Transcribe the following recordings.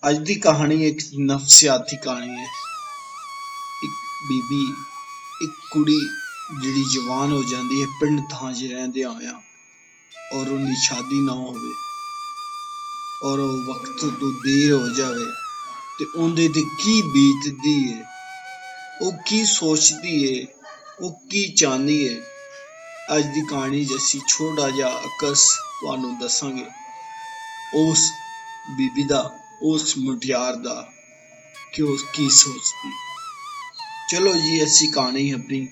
ਅੱਜ ਦੀ ਕਹਾਣੀ ਇੱਕ ਨਫਸਿਆਤੀ ਕਹਾਣੀ ਹੈ। ਇੱਕ ਬੀਬੀ, ਇੱਕ ਕੁੜੀ ਜਿਹੜੀ ਜਵਾਨ ਹੋ ਜਾਂਦੀ ਹੈ ਪਿੰਡ ਥਾਂ 'ਚ ਰਹਿੰਦਿਆਂ ਹੋਇਆਂ, ਔਰ ਉਹਦੀ ਸ਼ਾਦੀ ਨਾ ਹੋਵੇ ਔਰ ਉਹ ਵਕਤ ਤੋਂ ਦੇਰ ਹੋ ਜਾਵੇ ਤੇ ਉਹਦੇ ਤੇ ਕੀ ਬੀਤਦੀ ਹੈ, ਉਹ ਕੀ ਸੋਚਦੀ ਹੈ, ਉਹ ਕੀ ਚਾਹੁੰਦੀ ਹੈ। ਅੱਜ ਦੀ ਕਹਾਣੀ 'ਚ ਅਸੀਂ ਛੋਟਾ ਜਿਹਾ ਅਕਸ ਤੁਹਾਨੂੰ ਦੱਸਾਂਗੇ ਉਸ ਬੀਬੀ ਦਾ, ਉਸ ਮੁਟਿਆਰ ਦਾ, ਕਿ ਉਹ ਕੀ ਸੋਚਦੀ। ਚਲੋ ਜੀ, ਅਸੀਂ ਕਹਾਣੀ ਆਪਣੀ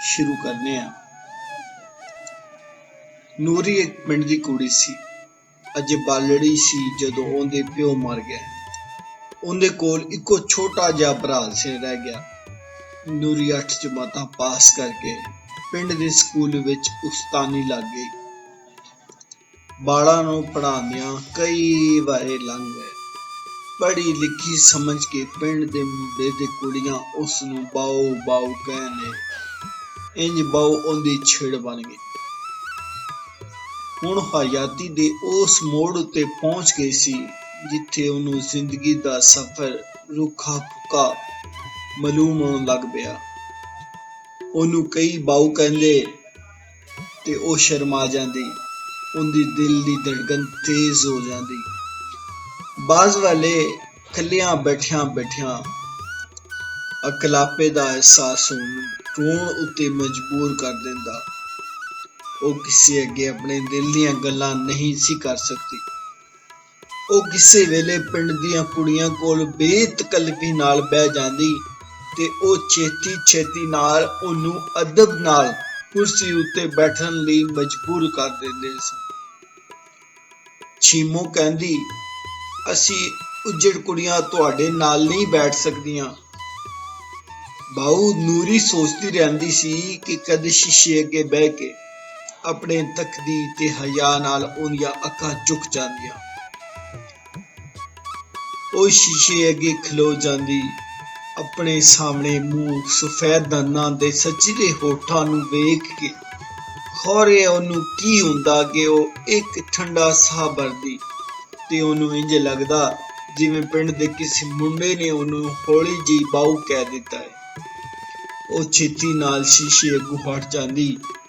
ਸ਼ੁਰੂ ਕਰਨੇ ਆ। ਨੂਰੀ ਇੱਕ ਪਿੰਡ ਦੀ ਕੁੜੀ ਸੀ, ਅਜੇ ਬਾਲੜੀ ਸੀ ਜਦੋਂ ਉਹਦੇ ਪਿਓ ਮਰ ਗਿਆ। ਉਹਦੇ ਕੋਲ ਇੱਕੋ ਛੋਟਾ ਜਿਹਾ ਭਰਾ ਸੀ ਰਹਿ ਗਿਆ। ਨੂਰੀ 8 ਜਮਾਤਾਂ ਪਾਸ ਕਰਕੇ ਪਿੰਡ ਦੇ ਸਕੂਲ ਵਿੱਚ ਉਸਤਾਨੀ ਲੱਗ ਗਈ। ਬਾਲਾਂ ਨੂੰ ਪੜ੍ਹਾਉਂਦਿਆਂ ਕਈ ਵਾਰੇ ਲੰਘ ਗਏ। ਪੜ੍ਹੀ ਲਿਖੀ ਸਮਝ ਕੇ ਪਿੰਡ ਦੇ ਮੁੰਡੇ ਤੇ ਕੁੜੀਆਂ ਉਸ ਨੂੰ ਬਾਊ ਬਾਊ ਕਹਿੰਦੇ, ਇੰਜ ਬਾਊ ਉਹਦੀ ਛਿੜ ਬਣ ਗਈ। ਹੁਣ ਹਯਾਤੀ ਦੇ ਉਸ ਮੋੜ ਉੱਤੇ ਪਹੁੰਚ ਗਈ ਸੀ ਜਿੱਥੇ ਉਹਨੂੰ ਜ਼ਿੰਦਗੀ ਦਾ ਸਫ਼ਰ ਰੁੱਖਾ ਫੁੱਕਾ ਮਾਲੂਮ ਹੋਣ ਲੱਗ ਪਿਆ। ਉਹਨੂੰ ਕਈ ਬਾਊ ਕਹਿੰਦੇ ਤੇ ਉਹ ਸ਼ਰਮਾ ਜਾਂਦੀ, ਉਹਦੀ ਦਿਲ ਦੀ ਧੜਕਨ ਤੇਜ਼ ਹੋ ਜਾਂਦੀ। ਬਾਜ਼ ਵਾਲੇ ਇਕੱਲਿਆਂ ਬੈਠਿਆਂ ਅਕਲਾਪੇ ਦਾ ਅਹਿਸਾਸ ਉਹਨੂੰ ਰੋਣ ਉੱਤੇ ਮਜਬੂਰ ਕਰ ਦਿੰਦਾ। ਉਹ ਕਿਸੇ ਅੱਗੇ ਆਪਣੇ ਦਿਲ ਦੀਆਂ ਗੱਲਾਂ ਨਹੀਂ ਸੀ ਕਰ ਸਕਦੀ। ਉਹ ਕਿਸੇ ਵੇਲੇ ਪਿੰਡ ਦੀਆਂ ਕੁੜੀਆਂ ਕੋਲ ਬੇਤਕੱਲਫੀ ਨਾਲ ਬਹਿ ਜਾਂਦੀ ਤੇ ਉਹ ਛੇਤੀ ਨਾਲ ਉਹਨੂੰ ਅਦਬ ਨਾਲ ਕੁਰਸੀ ਉੱਤੇ ਬੈਠਣ ਲਈ ਮਜਬੂਰ ਕਰ ਦਿੰਦੇ ਸਨ। ਛੀਮੋ ਕਹਿੰਦੀ, ਅਸੀਂ ਉੱਜੜ ਕੁੜੀਆਂ ਤੁਹਾਡੇ ਨਾਲ ਨਹੀਂ ਬੈਠ ਸਕਦੀਆਂ। ਬਾਊ ਨੂਰੀ ਸੋਚਦੀ ਰਹਿੰਦੀ ਸੀ ਕਿ ਕਦੇ ਸ਼ੀਸ਼ੇ ਅੱਗੇ ਬਹਿ ਕੇ ਆਪਣੇ ਤੱਕਦੀ ਤੇ ਹਯਾ ਨਾਲ ਉਹਦੀਆਂ ਅੱਖਾਂ ਝੁਕ ਜਾਂਦੀਆਂ। ਉਹ ਸ਼ੀਸ਼ੇ ਅੱਗੇ ਖਲੋ ਜਾਂਦੀ, ਆਪਣੇ ਸਾਹਮਣੇ ਮੂੰਹ ਸਫੈਦ ਦੰਦਾਂ ਦੇ ਸੱਜੀਲੇ ਹੋਠਾਂ ਨੂੰ ਵੇਖ ਕੇ ਖੌਰੇ ਉਹਨੂੰ ਕੀ ਹੁੰਦਾ ਕਿ ਉਹ ਇੱਕ ਠੰਡਾ ਸਾਹ ਭਰਦੀ ਤੇ ਉਹਨੂੰ ਇੰਝ ਲੱਗਦਾ ਜਿਵੇਂ ਪਿੰਡ ਦੇ ਕਿਸੇ ਮੁੰਡੇ ਨੇ ਉਹਨੂੰ ਹੌਲੀ ਜਿਹੀ ਬਾਊ ਕਹਿ ਦਿੱਤਾ ਹੈ। ਉਹ ਛੇਤੀ ਨਾਲ ਸ਼ੀਸ਼ੇ ਅੱਗੋਂ ਹਟ ਜਾਂਦੀ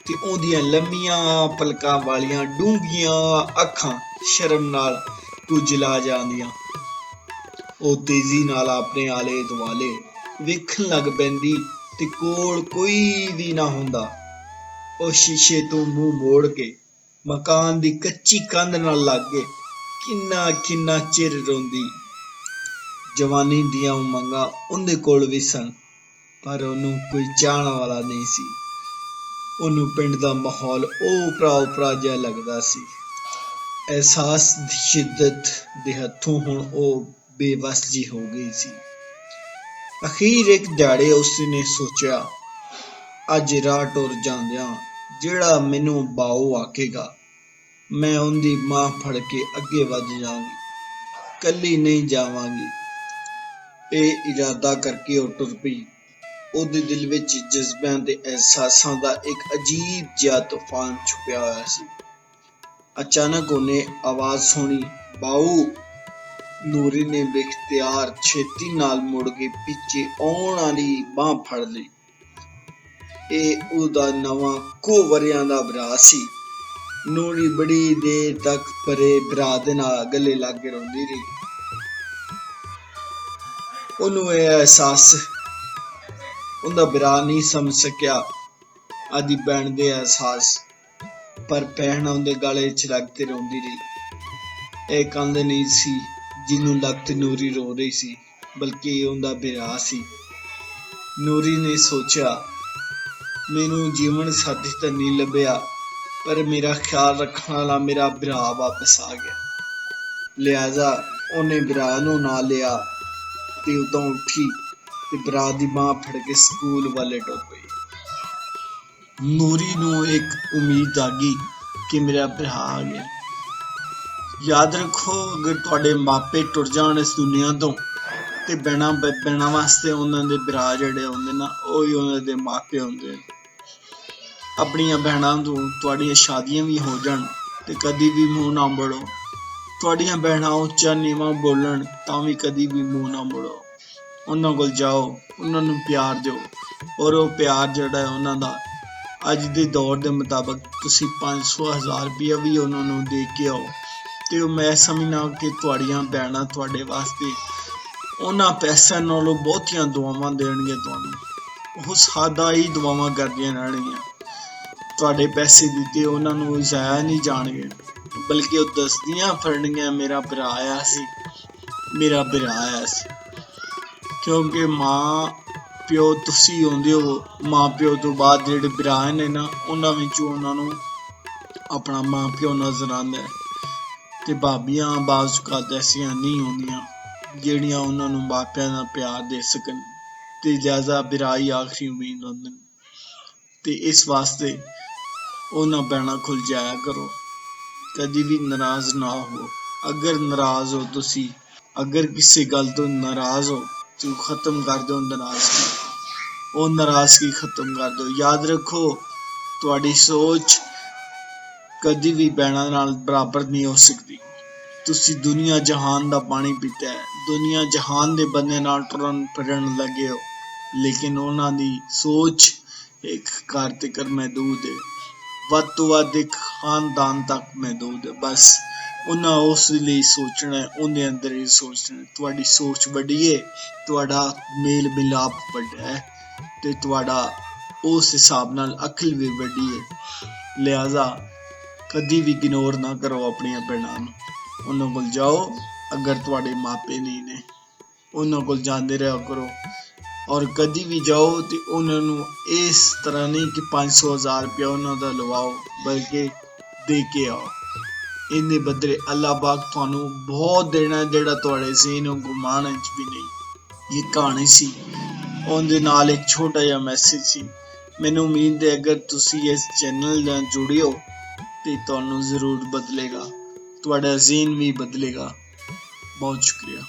ਤੇ ਉਹਦੀਆਂ ਲੰਮੀਆਂ ਪਲਕਾਂ ਵਾਲੀਆਂ ਡੂੰਘੀਆਂ ਅੱਖਾਂ ਸ਼ਰਮ ਨਾਲ ਕੁਝਲਾ ਜਾਂਦੀਆਂ। ਉਹ ਤੇਜ਼ੀ ਨਾਲ ਆਪਣੇ ਆਲੇ ਦੁਆਲੇ ਵੇਖਣ ਲੱਗ ਪੈਂਦੀ ਤੇ ਕੋਲ ਕੋਈ ਵੀ ਨਾ ਹੁੰਦਾ। ਉਹ ਸ਼ੀਸ਼ੇ ਤੋਂ ਮੂੰਹ ਮੋੜ ਕੇ ਮਕਾਨ ਦੀ ਕੱਚੀ ਕੰਧ ਨਾਲ ਲੱਗ ਕੇ ਕਿੰਨਾ ਚਿਰ ਰੋਂਦੀ। ਜਵਾਨੀ ਦੀਆਂ ਉਮੰਗਾਂ ਉਹਦੇ ਕੋਲ ਵੀ ਸਨ, ਪਰ ਉਹਨੂੰ ਕੋਈ ਚਾਹਣ ਵਾਲਾ ਨਹੀਂ ਸੀ। ਉਹਨੂੰ ਪਿੰਡ ਦਾ ਮਾਹੌਲ ਓਪਰਾ ਜਿਹਾ ਲੱਗਦਾ ਸੀ। ਅਹਿਸਾਸ ਦੀ ਸ਼ਿੱਦਤ ਦੇ ਹੱਥੋਂ ਹੁਣ ਉਹ ਬੇਵੱਸ ਜਿਹੀ ਹੋ ਗਈ ਸੀ। ਅਖੀਰ ਇੱਕ ਦਿਹਾੜੇ ਉਸਨੇ ਸੋਚਿਆ, ਅੱਜ ਰਾਹ ਟੁਰ ਜਾਂਦਿਆਂ ਜਿਹੜਾ ਮੈਨੂੰ ਬਾਊ ਆਖੇਗਾ ਮੈਂ ਉਹਦੀ ਬਾਂਹ ਫੜ ਕੇ ਅੱਗੇ ਵੱਧ ਜਾਵਾਂਗੀ, ਕੱਲੀ ਨਹੀਂ ਜਾਵਾਂਗੀ। ਇਹ ਇਰਾਦਾ ਕਰਕੇ ਉਹ ਟੁਰ ਪਈ। ਉਹਦੇ ਦਿਲ ਵਿੱਚ ਜਜ਼ਬਿਆਂ ਤੇ ਅਹਿਸਾਸਾਂ ਦਾ ਇੱਕ ਅਜੀਬ ਜਿਹਾ ਤੂਫਾਨ ਛੁਪਿਆ ਹੋਇਆ ਸੀ। ਅਚਾਨਕ ਉਹਨੇ ਆਵਾਜ਼ ਸੁਣੀ, ਬਾਊ। ਨੂਰੀ ਨੇ ਬੇਖਤਿਆਰ ਛੇਤੀ ਨਾਲ ਮੁੜ ਕੇ ਪਿੱਛੇ ਆਉਣ ਵਾਲੀ ਬਾਂਹ ਫੜ ਲਈ। ਇਹ ਉਹਦਾ ਨਵਾਂ ਕੁ ਵਰ੍ਹਿਆਂ ਦਾ ਭਰਾ ਸੀ। ਨੂਰੀ ਬੜੀ ਦੇਰ ਤੱਕ ਪਰੇ ਭਰਾ ਦੇ ਨਾਲ ਗਲੇ ਲੱਗ ਕੇ ਰੋਂਦੀ ਰਹੀ। ਉਹਨੂੰ ਇਹ ਅਹਿਸਾਸ ਉਹਦਾ ਭਰਾ ਨਹੀਂ ਸਮਝ ਸਕਿਆ, ਆਦੀ ਭੈਣ ਦੇ ਅਹਿਸਾਸ, ਪਰ ਭੈਣ ਉਹਦੇ ਗਲੇ 'ਚ ਲੱਗ ਕੇ ਰੋਂਦੀ ਰਹੀ। ਇਹ ਕੰਧ ਨਹੀਂ ਸੀ ਜਿਹਨੂੰ ਲੱਗ ਕੇ ਨੂਰੀ ਰੋ ਰਹੀ ਸੀ, ਬਲਕਿ ਇਹ ਉਹਦਾ ਭਰਾ ਸੀ। ਨੂਰੀ ਨੇ ਸੋਚਿਆ, ਮੈਨੂੰ ਜੀਵਨ ਸਾਥੀ ਤਾਂ ਨਹੀਂ ਲੱਭਿਆ, ਪਰ ਮੇਰਾ ਖਿਆਲ ਰੱਖਣ ਵਾਲਾ ਮੇਰਾ ਭਰਾ ਵਾਪਸ ਆ ਗਿਆ। ਲਿਹਾਜ਼ਾ ਉਹਨੇ ਭਰਾ ਨੂੰ ਨਾਲ ਲਿਆ ਤੇ ਉਦੋਂ ਉੱਠੀ ਤੇ ਭਰਾ ਦੀ ਬਾਂਹ ਫੜ ਕੇ ਸਕੂਲ ਵੱਲ ਟੁਰ ਪਈ। ਨੂਰੀ ਨੂੰ ਇੱਕ ਉਮੀਦ ਜਾਗੀ ਕਿ ਮੇਰਾ ਭਰਾ ਆ ਗਿਆ। ਯਾਦ ਰੱਖੋ, ਅਗਰ ਤੁਹਾਡੇ ਮਾਪੇ ਟੁਰ ਜਾਣ ਇਸ ਦੁਨੀਆ ਤੋਂ ਤੇ ਬਹਿਣਾ ਵਾਸਤੇ ਉਹਨਾਂ ਦੇ ਭਰਾ ਜਿਹੜੇ ਹੁੰਦੇ ਨਾ, ਉਹੀ ਉਹਨਾਂ ਦੇ ਮਾਪੇ ਹੁੰਦੇ ਨੇ। ਆਪਣੀਆਂ ਭੈਣਾਂ ਤੋਂ ਤੁਹਾਡੀਆਂ ਸ਼ਾਦੀਆਂ ਵੀ ਹੋ ਜਾਣ ਤੇ ਕਦੀ ਵੀ ਮੂੰਹ ਨਾ ਮੋੜੋ। ਤੁਹਾਡੀਆਂ ਭੈਣਾਂ ਉੱਚਾ ਨੀਵਾਂ ਬੋਲਣ ਤਾਂ ਵੀ ਕਦੀ ਵੀ ਮੂੰਹ ਨਾ ਮੋੜੋ। ਉਹਨਾਂ ਕੋਲ ਜਾਓ, ਉਹਨਾਂ ਨੂੰ ਪਿਆਰ ਦਿਓ, ਔਰ ਉਹ ਪਿਆਰ ਜਿਹੜਾ ਹੈ ਉਹਨਾਂ ਦਾ ਅੱਜ ਦੇ ਦੌਰ ਦੇ ਮੁਤਾਬਕ ਤੁਸੀਂ 500,000 ਰੁਪਇਆ ਵੀ ਉਹਨਾਂ ਨੂੰ ਦੇ ਕੇ ਆਓ ਤੇ ਉਹ ਮੈਂ ਸਮਝਣਾ ਕਿ ਤੁਹਾਡੀਆਂ ਭੈਣਾਂ ਤੁਹਾਡੇ ਵਾਸਤੇ ਉਹਨਾਂ ਪੈਸਿਆਂ ਨਾਲੋਂ ਬਹੁਤੀਆਂ ਦੁਆਵਾਂ ਦੇਣਗੇ ਤੁਹਾਨੂੰ। ਉਹ ਸਦਾ ਹੀ ਦੁਆਵਾਂ ਕਰਦੀਆਂ ਰਹਿਣਗੀਆਂ। ਤੁਹਾਡੇ ਪੈਸੇ ਦਿੱਤੇ ਉਹਨਾਂ ਨੂੰ ਜ਼ਾਇਆ ਨਹੀਂ ਜਾਣਗੇ, ਬਲਕਿ ਉਹ ਦੱਸਦੀਆਂ ਫਿਰਨਗੀਆਂ ਮੇਰਾ ਭਰਾ ਆਇਆ ਸੀ, ਮੇਰਾ ਭਰਾ ਆਇਆ ਸੀ। ਕਿਉਂਕਿ ਮਾਂ ਪਿਓ ਤੁਸੀਂ ਹੁੰਦੇ ਹੋ, ਮਾਂ ਪਿਓ ਤੋਂ ਬਾਅਦ ਜਿਹੜੇ ਭਰਾ ਨੇ ਨਾ ਉਹਨਾਂ ਵਿੱਚੋਂ ਉਹਨਾਂ ਨੂੰ ਆਪਣਾ ਮਾਂ ਪਿਓ ਨਜ਼ਰ ਆਉਂਦਾ ਹੈ ਤੇ ਭਾਬੀਆਂ ਬਾਜ਼ ਔਕਾਤ ਐਸੀਆਂ ਨਹੀਂ ਹੁੰਦੀਆਂ ਜਿਹੜੀਆਂ ਉਹਨਾਂ ਨੂੰ ਮਾਪਿਆਂ ਦਾ ਪਿਆਰ ਦੇ ਸਕਣ ਤੇ ਲਿਹਾਜ਼ਾ ਭਰਾ ਹੀ ਆਖਰੀ ਉਮੀਦ ਹੁੰਦੇ ਨੇ। ਤੇ ਇਸ ਵਾਸਤੇ ਉਹਨਾਂ ਭੈਣਾਂ ਕੋਲ ਜਾਇਆ ਕਰੋ, ਕਦੀ ਵੀ ਨਾਰਾਜ਼ ਨਾ ਹੋ। ਅਗਰ ਨਾਰਾਜ਼ ਹੋ ਤੁਸੀਂ, ਅਗਰ ਕਿਸੇ ਗੱਲ ਤੋਂ ਨਾਰਾਜ਼ ਹੋ तो खत्म कर दो नाराजगी, वो नाराजगी खत्म कर दो। याद रखो तुहाडी सोच कदी भी भैणां नाल बराबर नहीं हो सकती। तुसी दुनिया जहान दा पानी पीता है, दुनिया जहान दे बंदे नाल टुरन फिरन लगे हो, लेकिन उन्हां दी सोच एक घर तक महदूद है, वध तो वध एक खानदान तक महदूद है। बस ਉਹਨਾਂ ਉਸ ਲਈ ਸੋਚਣਾ, ਉਹਦੇ ਅੰਦਰ ਹੀ ਸੋਚਣਾ। ਤੁਹਾਡੀ ਸੋਚ ਵੱਡੀ ਹੈ, ਤੁਹਾਡਾ ਮੇਲ ਮਿਲਾਪ ਵੱਡਾ ਹੈ ਤੇ ਤੁਹਾਡਾ ਉਸ ਹਿਸਾਬ ਨਾਲ ਅਕਲ ਵੀ ਵੱਡੀ ਹੈ। ਲਿਹਾਜ਼ਾ ਕਦੀ ਵੀ ਇਗਨੋਰ ਨਾ ਕਰੋ ਆਪਣੀਆਂ ਭੈਣਾਂ ਨੂੰ। ਉਹਨਾਂ ਕੋਲ ਜਾਓ, ਅਗਰ ਤੁਹਾਡੇ ਮਾਪੇ ਨਹੀਂ ਨੇ ਉਹਨਾਂ ਕੋਲ ਜਾਂਦੇ ਰਿਹਾ ਕਰੋ। ਔਰ ਕਦੀ ਵੀ ਜਾਓ ਤੇ ਉਹਨਾਂ ਨੂੰ ਇਸ ਤਰ੍ਹਾਂ ਨਹੀਂ ਕਿ 500,000 ਰੁਪਇਆ ਉਹਨਾਂ ਦਾ ਲਵਾਓ, ਬਲਕਿ ਦੇ ਕੇ ਆਓ। ਇਹਦੇ ਬਦਲੇ ਅੱਲਾਹ ਪਾਕ ਤੁਹਾਨੂੰ ਬਹੁਤ ਦੇਣਾ ਜਿਹੜਾ ਤੁਹਾਡੇ ਜ਼ਹਿਨ ਨੂੰ ਗੁਮਾਨ ਚ ਵੀ ਨਹੀਂ। ਇਹ ਕਹਾਣੀ ਸੀ, ਉਹਦੇ ਨਾਲ ਇੱਕ ਛੋਟਾ ਜਿਹਾ ਮੈਸੇਜ ਸੀ। ਮੈਨੂੰ ਉਮੀਦ ਹੈ ਅਗਰ ਤੁਸੀਂ ਇਸ ਚੈਨਲ ਨਾਲ ਜੁੜੇ ਹੋ ਤੇ ਤੁਹਾਨੂੰ ਜ਼ਰੂਰ ਬਦਲੇਗਾ, ਤੁਹਾਡਾ ਜ਼ਹਿਨ ਵੀ ਬਦਲੇਗਾ। ਬਹੁਤ ਸ਼ੁਕਰੀਆ।